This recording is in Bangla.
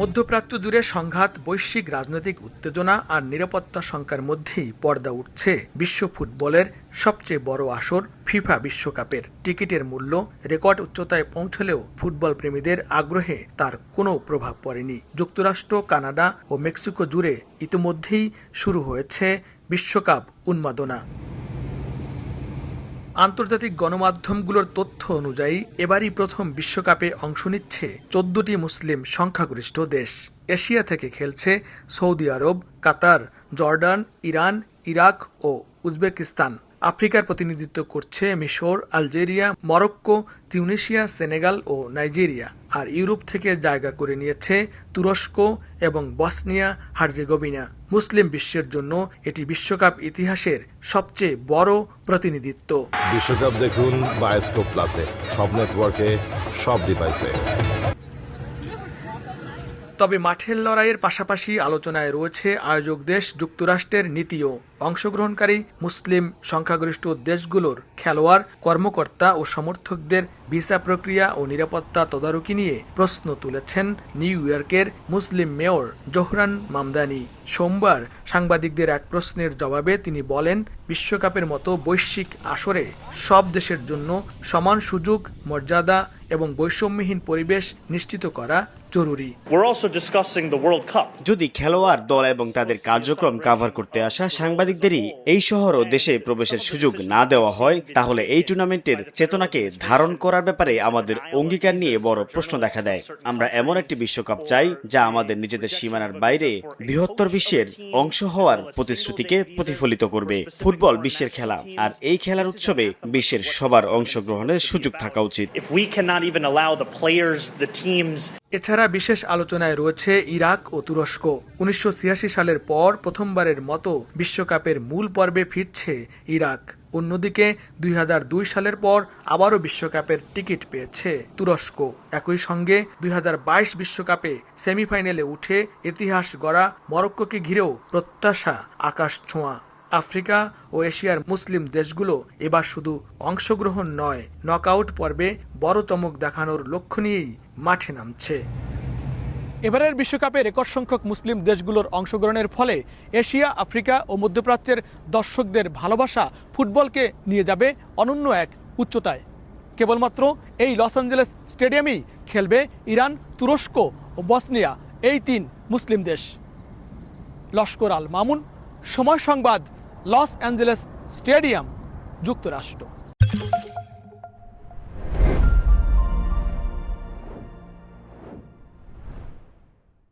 মধ্যপ্রাচ্য জুড়ে সংঘাত, বৈশ্বিক রাজনৈতিক উত্তেজনা আর নিরাপত্তা শঙ্কার মধ্যেই পর্দা উঠছে বিশ্ব ফুটবলের সবচেয়ে বড় আসর ফিফা বিশ্বকাপের। টিকিটের মূল্য রেকর্ড উচ্চতায় পৌঁছলেও ফুটবল প্রেমীদের আগ্রহে তার কোনো প্রভাব পড়েনি। যুক্তরাষ্ট্র, কানাডা ও মেক্সিকো জুড়ে ইতিমধ্যেই শুরু হয়েছে বিশ্বকাপ উন্মাদনা। আন্তর্জাতিক গণমাধ্যমগুলোর তথ্য অনুযায়ী এবারই প্রথম বিশ্বকাপে অংশ নিচ্ছে 14টি মুসলিম সংখ্যাগরিষ্ঠ দেশ। এশিয়া থেকে খেলছে সৌদি আরব, কাতার, জর্ডান, ইরান, ইরাক ও উজবেকিস্তান। আফ্রিকার প্রতিনিধিত্ব করছে মিশর, আলজেরিয়া, মরক্কো, তিউনিসিয়া, সেনেগাল ও নাইজেরিয়া। আর ইউরোপ থেকে জায়গা করে নিয়েছে তুরস্ক এবং বসনিয়া হার্জেগোভিনা। মুসলিম বিশ্বের জন্য এটি বিশ্বকাপ ইতিহাসের সবচেয়ে বড় প্রতিনিধিত্ব। বিশ্বকাপ দেখুন বায়োস্কোপ প্লাসে, সব নেটওয়ার্কে, সব ডিভাইসে। তবে মাঠের লড়াইয়ের পাশাপাশি আলোচনায় রয়েছে আয়োজক দেশ যুক্তরাষ্ট্রের নীতিও। অংশগ্রহণকারী মুসলিম সংখ্যাগরিষ্ঠ দেশগুলোর খেলোয়াড়, কর্মকর্তা ও সমর্থকদের ভিসা প্রক্রিয়া ও নিরাপত্তা তদারকি নিয়ে প্রশ্ন তুলেছেন নিউ ইয়র্কের মুসলিম মেয়র জোহরান মামদানি। সোমবার সাংবাদিকদের এক প্রশ্নের জবাবে তিনি বলেন, বিশ্বকাপের মতো বৈশ্বিক আসরে সব দেশের জন্য সমান সুযোগ, মর্যাদা এবং বৈষম্যহীন পরিবেশ নিশ্চিত করা জরুরি। যদি খেলোয়াড়, দল এবং তাদের কার্যক্রম কভার করতে আসা সাংবাদিকদেরই এই শহর ও দেশে প্রবেশের সুযোগ না দেওয়া হয়, তাহলে এই টুর্নামেন্টের চেতনাকে ধারণ করার ব্যাপারে আমাদের অঙ্গীকার নিয়ে বড় প্রশ্ন দেখা দেয়। আমরা এমন একটি বিশ্বকাপ চাই যা আমাদের নিজেদের সীমানার বাইরে বৃহত্তর বিশ্বের অংশ হওয়ার প্রতিশ্রুতিকে প্রতিফলিত করবে। ফুটবল বিশ্বের খেলা, আর এই খেলার উৎসবে বিশ্বের সবার অংশগ্রহণের সুযোগ থাকা উচিত। এছাড়া বিশেষ আলোচনায় রয়েছে ইরাক ও তুরস্ক। 1986 সালের পর প্রথমবারের মতো বিশ্বকাপের মূল পর্বে ফিরছে ইরাক। অন্যদিকে 2002 সালের পর আবারও বিশ্বকাপের টিকিট পেয়েছে তুরস্ক। একই সঙ্গে 2022 বিশ্বকাপে সেমিফাইনালে উঠে ইতিহাস গড়া মরক্কোকে ঘিরেও প্রত্যাশা আকাশ ছোঁয়া। আফ্রিকা ও এশিয়ার মুসলিম দেশগুলো এবার শুধু অংশগ্রহণ নয়, নকআউট পর্বে বড় চমক দেখানোর লক্ষ্য নিয়েই মাঠে নামছে। এবারের বিশ্বকাপে রেকর্ড সংখ্যক মুসলিম দেশগুলোর অংশগ্রহণের ফলে এশিয়া, আফ্রিকা ও মধ্যপ্রাচ্যের দর্শকদের ভালোবাসা ফুটবলকে নিয়ে যাবে অনন্য এক উচ্চতায়। কেবলমাত্র এই লস অ্যাঞ্জেলেস স্টেডিয়ামেই খেলবে ইরান, তুরস্ক ও বসনিয়া, এই 3 মুসলিম দেশ। লস্কর আল মামুন, সময় সংবাদ, লস অ্যাঞ্জেলেস স্টেডিয়াম, যুক্তরাষ্ট্র।